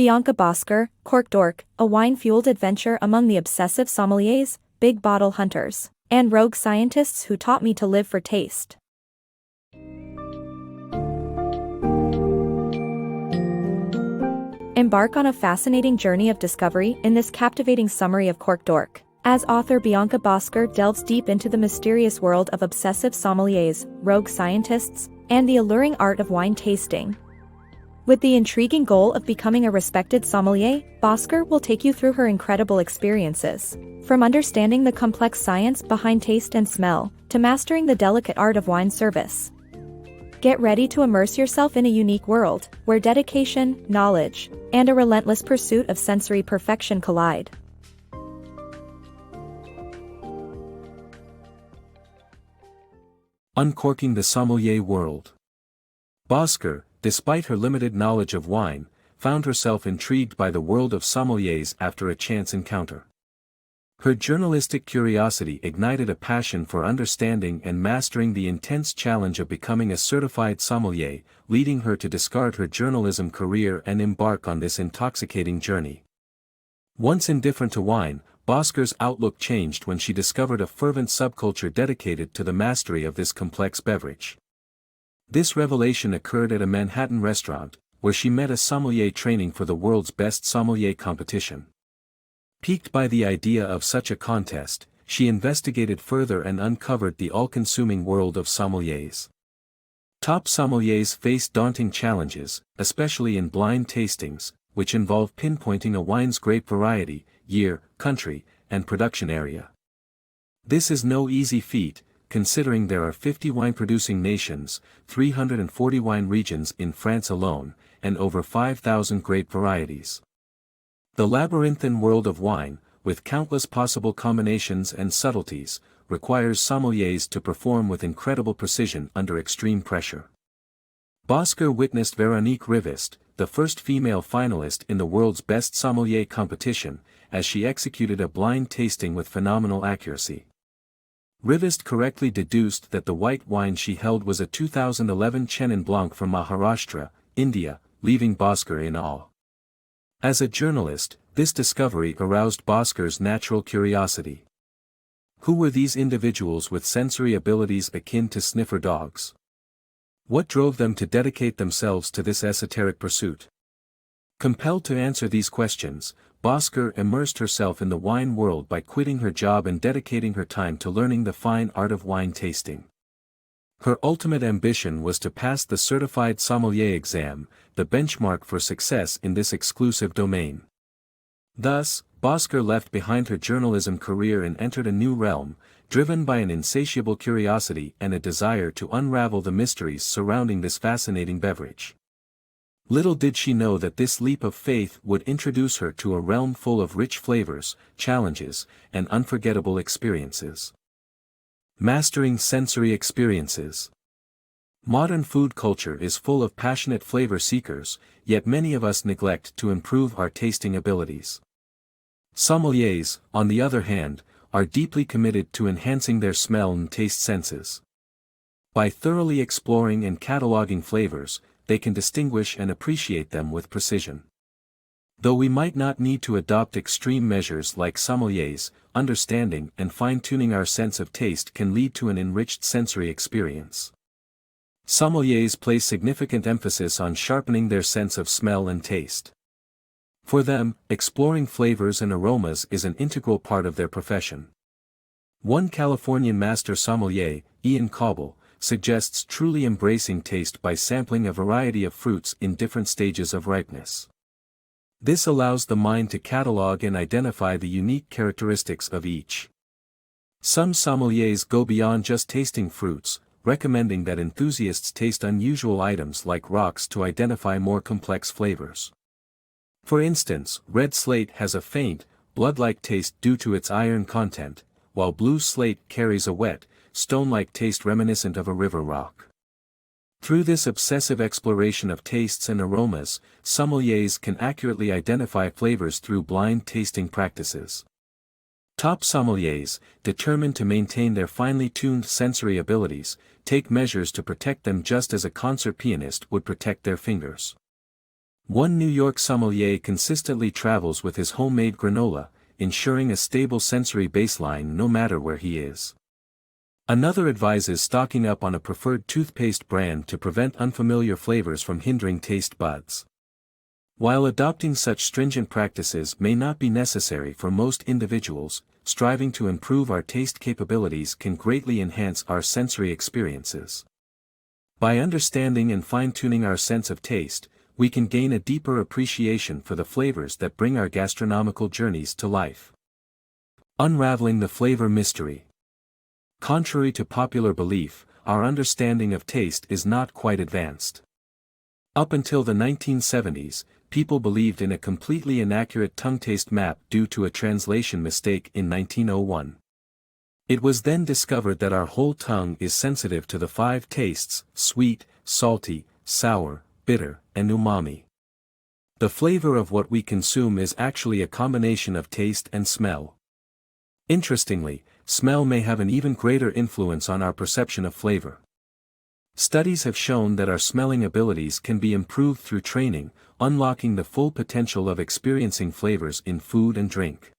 Bianca Bosker, Cork Dork, a wine-fueled adventure among the obsessive sommeliers, big bottle hunters, and rogue scientists who taught me to live for taste. Embark on a fascinating journey of discovery in this captivating summary of Cork Dork, as author Bianca Bosker delves deep into the mysterious world of obsessive sommeliers, rogue scientists, and the alluring art of wine tasting. With the intriguing goal of becoming a respected sommelier, Bosker will take you through her incredible experiences, from understanding the complex science behind taste and smell, to mastering the delicate art of wine service. Get ready to immerse yourself in a unique world, where dedication, knowledge, and a relentless pursuit of sensory perfection collide. Uncorking the sommelier world. Bosker, despite her limited knowledge of wine, found herself intrigued by the world of sommeliers after a chance encounter. Her journalistic curiosity ignited a passion for understanding and mastering the intense challenge of becoming a certified sommelier, leading her to discard her journalism career and embark on this intoxicating journey. Once indifferent to wine, Bosker's outlook changed when she discovered a fervent subculture dedicated to the mastery of this complex beverage. This revelation occurred at a Manhattan restaurant, where she met a sommelier training for the world's best sommelier competition. Piqued by the idea of such a contest, she investigated further and uncovered the all-consuming world of sommeliers. Top sommeliers face daunting challenges, especially in blind tastings, which involve pinpointing a wine's grape variety, year, country, and production area. This is no easy feat, considering there are 50 wine-producing nations, 340 wine regions in France alone, and over 5,000 grape varieties. The labyrinthine world of wine, with countless possible combinations and subtleties, requires sommeliers to perform with incredible precision under extreme pressure. Bosker witnessed Véronique Rivest, the first female finalist in the world's best sommelier competition, as she executed a blind tasting with phenomenal accuracy. Rivest correctly deduced that the white wine she held was a 2011 Chenin Blanc from Maharashtra, India, leaving Bosker in awe. As a journalist, this discovery aroused Bosker's natural curiosity. Who were these individuals with sensory abilities akin to sniffer dogs? What drove them to dedicate themselves to this esoteric pursuit? Compelled to answer these questions, Bosker immersed herself in the wine world by quitting her job and dedicating her time to learning the fine art of wine tasting. Her ultimate ambition was to pass the Certified Sommelier exam, the benchmark for success in this exclusive domain. Thus, Bosker left behind her journalism career and entered a new realm, driven by an insatiable curiosity and a desire to unravel the mysteries surrounding this fascinating beverage. Little did she know that this leap of faith would introduce her to a realm full of rich flavors, challenges, and unforgettable experiences. Mastering sensory experiences. Modern food culture is full of passionate flavor seekers, yet many of us neglect to improve our tasting abilities. Sommeliers, on the other hand, are deeply committed to enhancing their smell and taste senses. By thoroughly exploring and cataloging flavors, they can distinguish and appreciate them with precision. Though we might not need to adopt extreme measures like sommeliers, understanding and fine-tuning our sense of taste can lead to an enriched sensory experience. Sommeliers place significant emphasis on sharpening their sense of smell and taste. For them, exploring flavors and aromas is an integral part of their profession. One Californian master sommelier, Ian Cobble, suggests truly embracing taste by sampling a variety of fruits in different stages of ripeness. This allows the mind to catalog and identify the unique characteristics of each. Some sommeliers go beyond just tasting fruits, recommending that enthusiasts taste unusual items like rocks to identify more complex flavors. For instance, red slate has a faint, blood-like taste due to its iron content, while blue slate carries a wet, stone-like taste reminiscent of a river rock. Through this obsessive exploration of tastes and aromas, sommeliers can accurately identify flavors through blind tasting practices. Top sommeliers, determined to maintain their finely tuned sensory abilities, take measures to protect them just as a concert pianist would protect their fingers. One New York sommelier consistently travels with his homemade granola, ensuring a stable sensory baseline no matter where he is. Another advises stocking up on a preferred toothpaste brand to prevent unfamiliar flavors from hindering taste buds. While adopting such stringent practices may not be necessary for most individuals, striving to improve our taste capabilities can greatly enhance our sensory experiences. By understanding and fine-tuning our sense of taste, we can gain a deeper appreciation for the flavors that bring our gastronomical journeys to life. Unraveling the flavor mystery. Contrary to popular belief, our understanding of taste is not quite advanced. Up until the 1970s, people believed in a completely inaccurate tongue taste map due to a translation mistake in 1901. It was then discovered that our whole tongue is sensitive to the 5 tastes: sweet, salty, sour, bitter, and umami. The flavor of what we consume is actually a combination of taste and smell. Interestingly, smell may have an even greater influence on our perception of flavor. Studies have shown that our smelling abilities can be improved through training, unlocking the full potential of experiencing flavors in food and drink.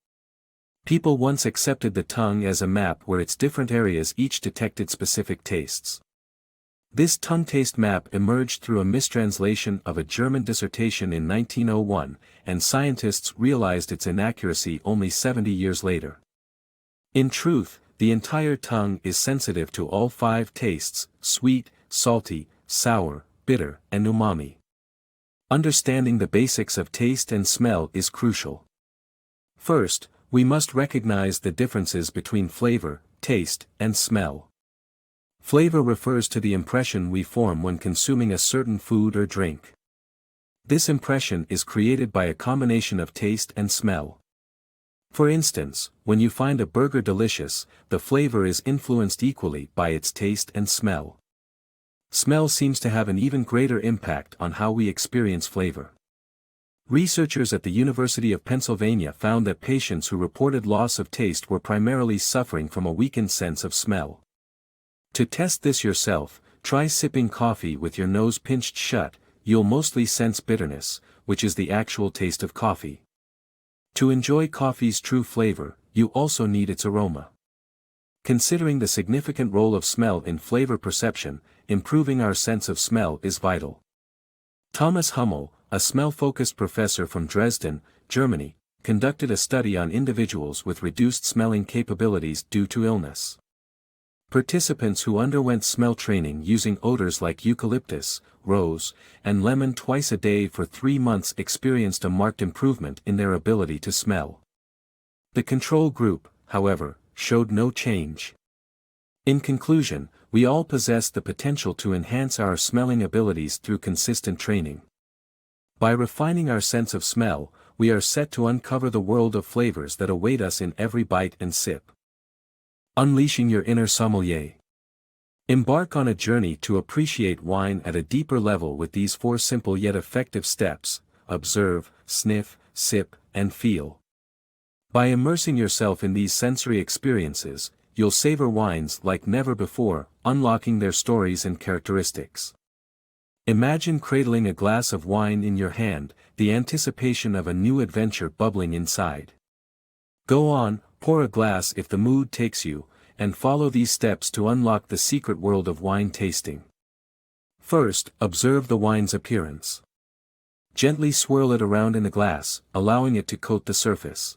People once accepted the tongue as a map where its different areas each detected specific tastes. This tongue taste map emerged through a mistranslation of a German dissertation in 1901, and scientists realized its inaccuracy only 70 years later. In truth, the entire tongue is sensitive to all 5 tastes: sweet, salty, sour, bitter, and umami. Understanding the basics of taste and smell is crucial. First, we must recognize the differences between flavor, taste, and smell. Flavor refers to the impression we form when consuming a certain food or drink. This impression is created by a combination of taste and smell. For instance, when you find a burger delicious, the flavor is influenced equally by its taste and smell. Smell seems to have an even greater impact on how we experience flavor. Researchers at the University of Pennsylvania found that patients who reported loss of taste were primarily suffering from a weakened sense of smell. To test this yourself, try sipping coffee with your nose pinched shut. You'll mostly sense bitterness, which is the actual taste of coffee. To enjoy coffee's true flavor, you also need its aroma. Considering the significant role of smell in flavor perception, improving our sense of smell is vital. Thomas Hummel, a smell-focused professor from Dresden, Germany, conducted a study on individuals with reduced smelling capabilities due to illness. Participants who underwent smell training using odors like eucalyptus, rose, and lemon twice a day for 3 months experienced a marked improvement in their ability to smell. The control group, however, showed no change. In conclusion, we all possess the potential to enhance our smelling abilities through consistent training. By refining our sense of smell, we are set to uncover the world of flavors that await us in every bite and sip. Unleashing your inner sommelier. Embark on a journey to appreciate wine at a deeper level with these 4 simple yet effective steps: observe, sniff, sip, and feel. By immersing yourself in these sensory experiences, you'll savor wines like never before, unlocking their stories and characteristics. Imagine cradling a glass of wine in your hand, the anticipation of a new adventure bubbling inside. Go on, pour a glass if the mood takes you, and follow these steps to unlock the secret world of wine tasting. First, observe the wine's appearance. Gently swirl it around in the glass, allowing it to coat the surface.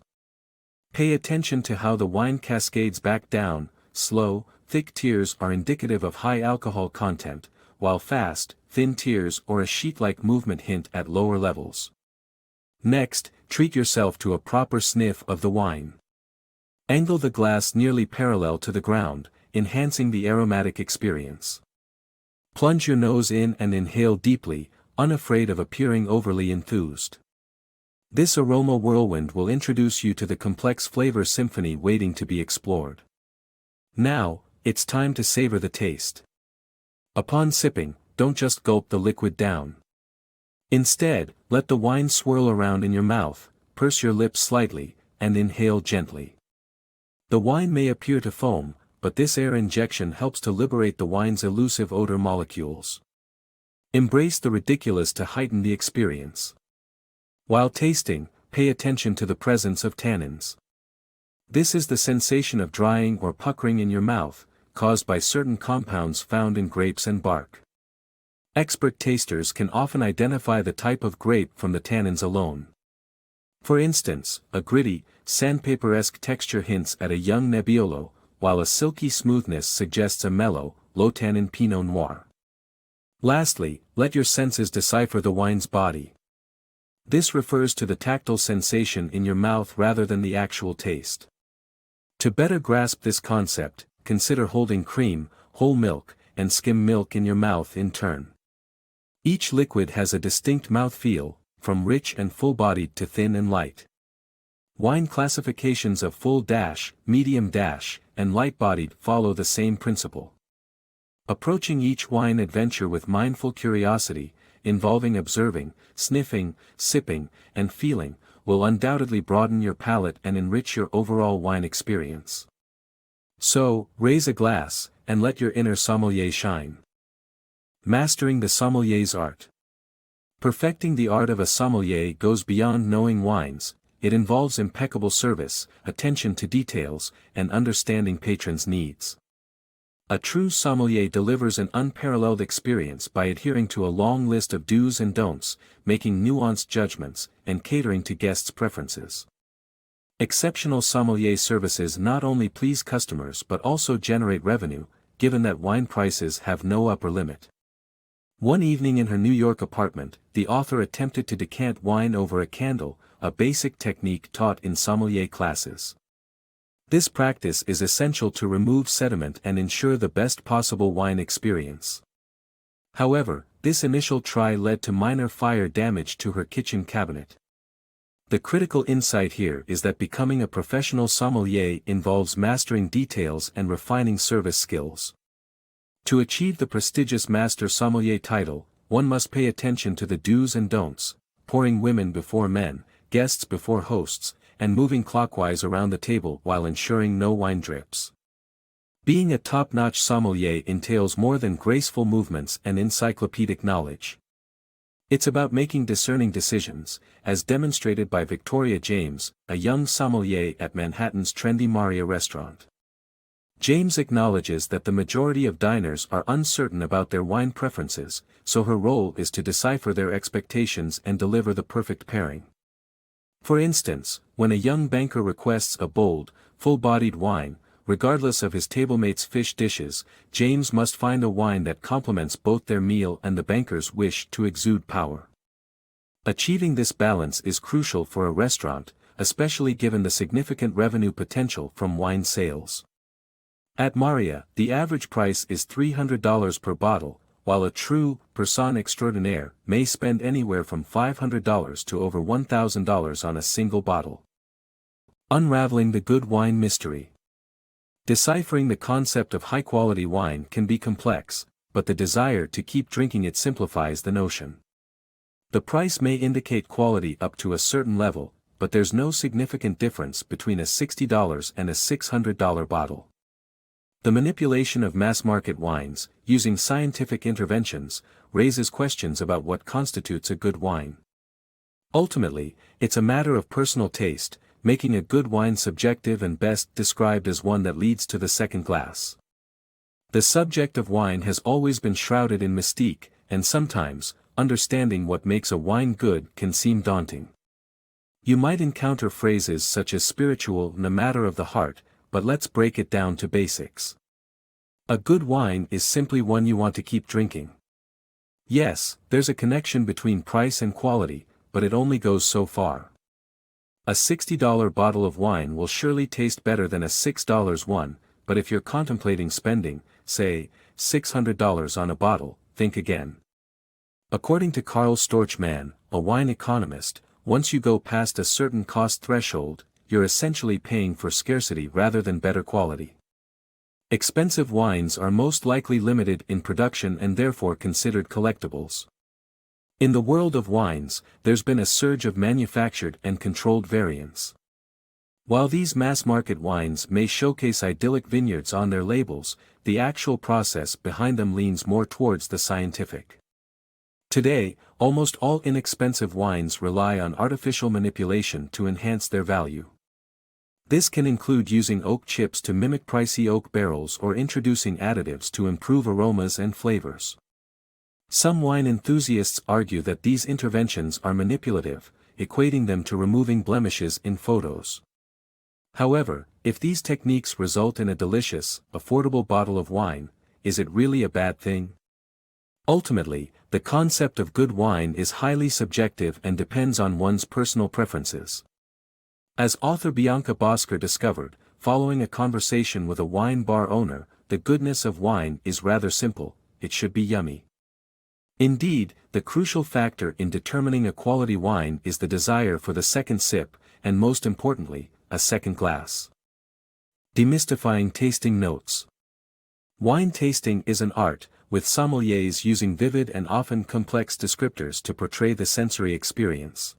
Pay attention to how the wine cascades back down. Slow, thick tears are indicative of high alcohol content, while fast, thin tears or a sheet-like movement hint at lower levels. Next, treat yourself to a proper sniff of the wine. Angle the glass nearly parallel to the ground, enhancing the aromatic experience. Plunge your nose in and inhale deeply, unafraid of appearing overly enthused. This aroma whirlwind will introduce you to the complex flavor symphony waiting to be explored. Now, it's time to savor the taste. Upon sipping, don't just gulp the liquid down. Instead, let the wine swirl around in your mouth, purse your lips slightly, and inhale gently. The wine may appear to foam, but this air injection helps to liberate the wine's elusive odor molecules. Embrace the ridiculous to heighten the experience. While tasting, pay attention to the presence of tannins. This is the sensation of drying or puckering in your mouth, caused by certain compounds found in grapes and bark. Expert tasters can often identify the type of grape from the tannins alone. For instance, a gritty, sandpaper-esque texture hints at a young Nebbiolo, while a silky smoothness suggests a mellow, low-tannin Pinot Noir. Lastly, let your senses decipher the wine's body. This refers to the tactile sensation in your mouth rather than the actual taste. To better grasp this concept, consider holding cream, whole milk, and skim milk in your mouth in turn. Each liquid has a distinct mouthfeel, from rich and full-bodied to thin and light. Wine classifications of full dash, medium dash, and light-bodied follow the same principle. Approaching each wine adventure with mindful curiosity, involving observing, sniffing, sipping, and feeling, will undoubtedly broaden your palate and enrich your overall wine experience. So, raise a glass, and let your inner sommelier shine. Mastering the sommelier's art. Perfecting the art of a sommelier goes beyond knowing wines. It involves impeccable service, attention to details, and understanding patrons' needs. A true sommelier delivers an unparalleled experience by adhering to a long list of do's and don'ts, making nuanced judgments, and catering to guests' preferences. Exceptional sommelier services not only please customers but also generate revenue, given that wine prices have no upper limit. One evening in her New York apartment, the author attempted to decant wine over a candle, a basic technique taught in sommelier classes. This practice is essential to remove sediment and ensure the best possible wine experience. However, this initial try led to minor fire damage to her kitchen cabinet. The critical insight here is that becoming a professional sommelier involves mastering details and refining service skills. To achieve the prestigious Master Sommelier title, one must pay attention to the do's and don'ts, pouring women before men, guests before hosts, and moving clockwise around the table while ensuring no wine drips. Being a top-notch sommelier entails more than graceful movements and encyclopedic knowledge. It's about making discerning decisions, as demonstrated by Victoria James, a young sommelier at Manhattan's trendy Maria restaurant. James acknowledges that the majority of diners are uncertain about their wine preferences, so her role is to decipher their expectations and deliver the perfect pairing. For instance, when a young banker requests a bold, full-bodied wine, regardless of his tablemate's fish dishes, James must find a wine that complements both their meal and the banker's wish to exude power. Achieving this balance is crucial for a restaurant, especially given the significant revenue potential from wine sales. At Maria, the average price is $300 per bottle, while a true personne extraordinaire may spend anywhere from $500 to over $1,000 on a single bottle. Unraveling the good wine mystery. Deciphering the concept of high-quality wine can be complex, but the desire to keep drinking it simplifies the notion. The price may indicate quality up to a certain level, but there's no significant difference between a $60 and a $600 bottle. The manipulation of mass-market wines, using scientific interventions, raises questions about what constitutes a good wine. Ultimately, it's a matter of personal taste, making a good wine subjective and best described as one that leads to the second glass. The subject of wine has always been shrouded in mystique, and sometimes, understanding what makes a wine good can seem daunting. You might encounter phrases such as spiritual and a matter of the heart, but let's break it down to basics. A good wine is simply one you want to keep drinking. Yes, there's a connection between price and quality, but it only goes so far. A $60 bottle of wine will surely taste better than a $6 one, but if you're contemplating spending, say, $600 on a bottle, think again. According to Karl Storchman, a wine economist, once you go past a certain cost threshold, you're essentially paying for scarcity rather than better quality. Expensive wines are most likely limited in production and therefore considered collectibles. In the world of wines, there's been a surge of manufactured and controlled variants. While these mass-market wines may showcase idyllic vineyards on their labels, the actual process behind them leans more towards the scientific. Today, Almost all inexpensive wines rely on artificial manipulation to enhance their value. This can include using oak chips to mimic pricey oak barrels or introducing additives to improve aromas and flavors. Some wine enthusiasts argue that these interventions are manipulative, equating them to removing blemishes in photos. However, if these techniques result in a delicious, affordable bottle of wine, is it really a bad thing? Ultimately, the concept of good wine is highly subjective and depends on one's personal preferences. As author Bianca Bosker discovered, following a conversation with a wine bar owner, the goodness of wine is rather simple: it should be yummy. Indeed, the crucial factor in determining a quality wine is the desire for the second sip, and most importantly, a second glass. Demystifying tasting notes. Wine tasting is an art, with sommeliers using vivid and often complex descriptors to portray the sensory experience.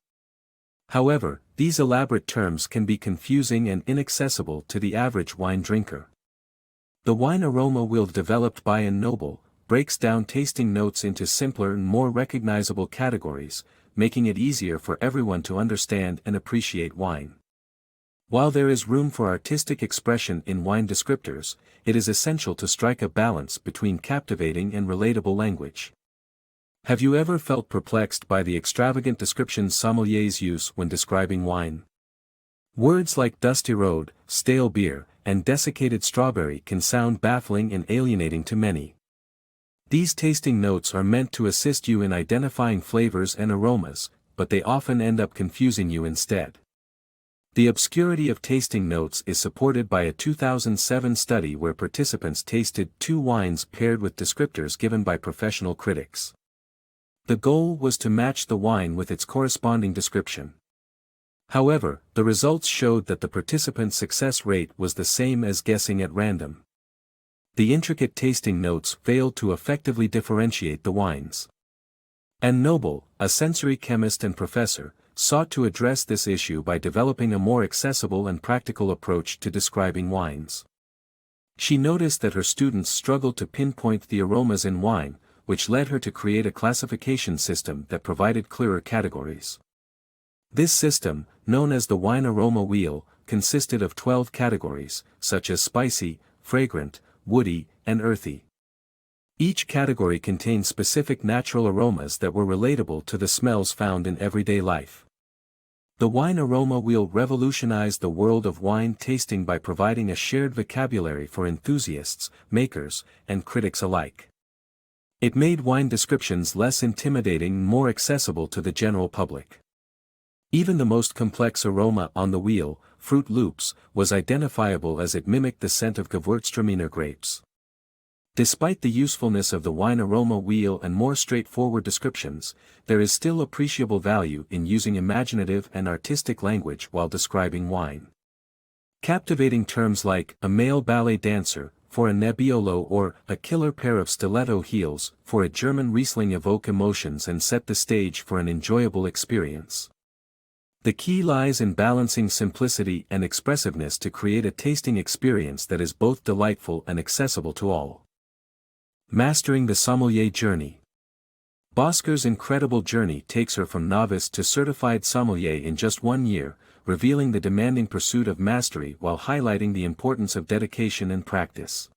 However, these elaborate terms can be confusing and inaccessible to the average wine drinker. The wine aroma wheel developed by Noble breaks down tasting notes into simpler and more recognizable categories, making it easier for everyone to understand and appreciate wine. While there is room for artistic expression in wine descriptors, it is essential to strike a balance between captivating and relatable language. Have you ever felt perplexed by the extravagant descriptions sommeliers use when describing wine? Words like dusty road, stale beer, and desiccated strawberry can sound baffling and alienating to many. These tasting notes are meant to assist you in identifying flavors and aromas, but they often end up confusing you instead. The obscurity of tasting notes is supported by a 2007 study where participants tasted 2 wines paired with descriptors given by professional critics. The goal was to match the wine with its corresponding description. However, the results showed that the participants' success rate was the same as guessing at random. The intricate tasting notes failed to effectively differentiate the wines. Noble, a sensory chemist and professor, sought to address this issue by developing a more accessible and practical approach to describing wines. She noticed that her students struggled to pinpoint the aromas in wine, which led her to create a classification system that provided clearer categories. This system, known as the wine aroma wheel, consisted of 12 categories, such as spicy, fragrant, woody, and earthy. Each category contained specific natural aromas that were relatable to the smells found in everyday life. The wine aroma wheel revolutionized the world of wine tasting by providing a shared vocabulary for enthusiasts, makers, and critics alike. It made wine descriptions less intimidating and more accessible to the general public. Even the most complex aroma on the wheel, Fruit Loops, was identifiable as it mimicked the scent of Gewürztraminer grapes. Despite the usefulness of the wine aroma wheel and more straightforward descriptions, there is still appreciable value in using imaginative and artistic language while describing wine. Captivating terms like a male ballet dancer for a Nebbiolo or a killer pair of stiletto heels for a German Riesling evoke emotions and set the stage for an enjoyable experience. The key lies in balancing simplicity and expressiveness to create a tasting experience that is both delightful and accessible to all. Mastering the sommelier journey. Bosker's incredible journey takes her from novice to certified sommelier in just 1 year, revealing the demanding pursuit of mastery while highlighting the importance of dedication and practice.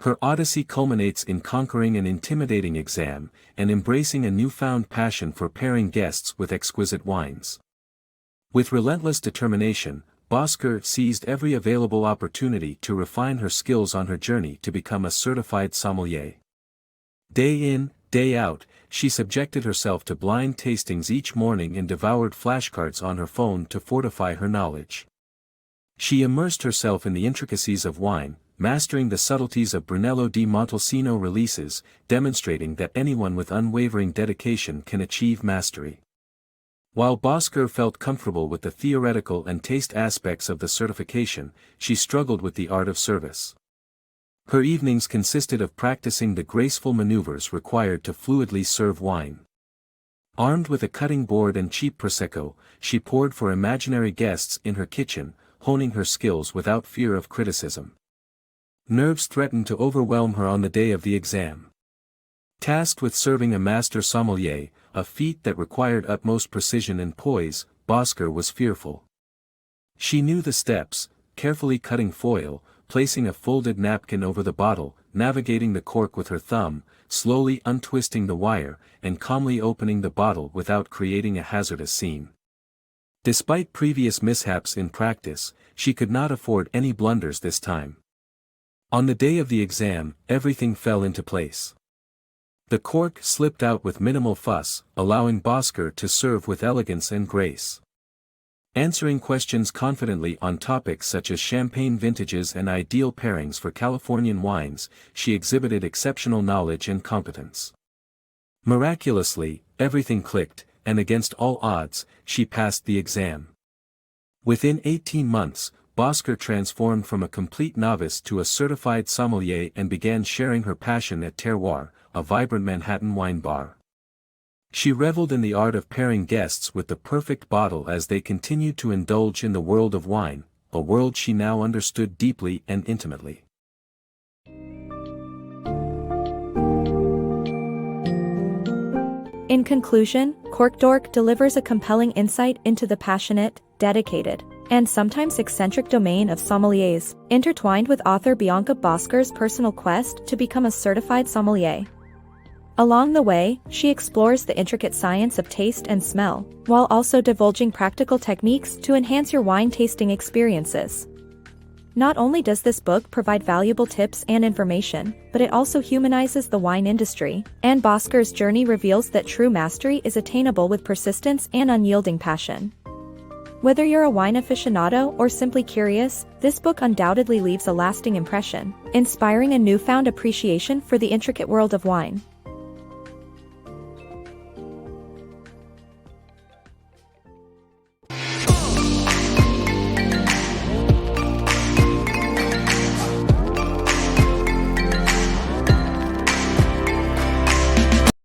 Her odyssey culminates in conquering an intimidating exam and embracing a newfound passion for pairing guests with exquisite wines. With relentless determination, Bosker seized every available opportunity to refine her skills on her journey to become a certified sommelier. Day in, day out, she subjected herself to blind tastings each morning and devoured flashcards on her phone to fortify her knowledge. She immersed herself in the intricacies of wine, mastering the subtleties of Brunello di Montalcino releases, demonstrating that anyone with unwavering dedication can achieve mastery. While Bosker felt comfortable with the theoretical and taste aspects of the certification, she struggled with the art of service. Her evenings consisted of practicing the graceful maneuvers required to fluidly serve wine. Armed with a cutting board and cheap Prosecco, she poured for imaginary guests in her kitchen, honing her skills without fear of criticism. Nerves threatened to overwhelm her on the day of the exam. Tasked with serving a master sommelier, a feat that required utmost precision and poise, Bosker was fearful. She knew the steps, carefully cutting foil, placing a folded napkin over the bottle, navigating the cork with her thumb, slowly untwisting the wire, and calmly opening the bottle without creating a hazardous scene. Despite previous mishaps in practice, she could not afford any blunders this time. On the day of the exam, everything fell into place. The cork slipped out with minimal fuss, allowing Bosker to serve with elegance and grace. Answering questions confidently on topics such as champagne vintages and ideal pairings for Californian wines, she exhibited exceptional knowledge and competence. Miraculously, everything clicked, and against all odds, she passed the exam. Within 18 months, Bosker transformed from a complete novice to a certified sommelier and began sharing her passion at Terroir, a vibrant Manhattan wine bar. She reveled in the art of pairing guests with the perfect bottle as they continued to indulge in the world of wine, a world she now understood deeply and intimately. In conclusion, Cork Dork delivers a compelling insight into the passionate, dedicated, and sometimes eccentric domain of sommeliers, intertwined with author Bianca Bosker's personal quest to become a certified sommelier. Along the way, she explores the intricate science of taste and smell, while also divulging practical techniques to enhance your wine tasting experiences. Not only does this book provide valuable tips and information, but it also humanizes the wine industry, and Bosker's journey reveals that true mastery is attainable with persistence and unyielding passion. Whether you're a wine aficionado or simply curious, this book undoubtedly leaves a lasting impression, inspiring a newfound appreciation for the intricate world of wine.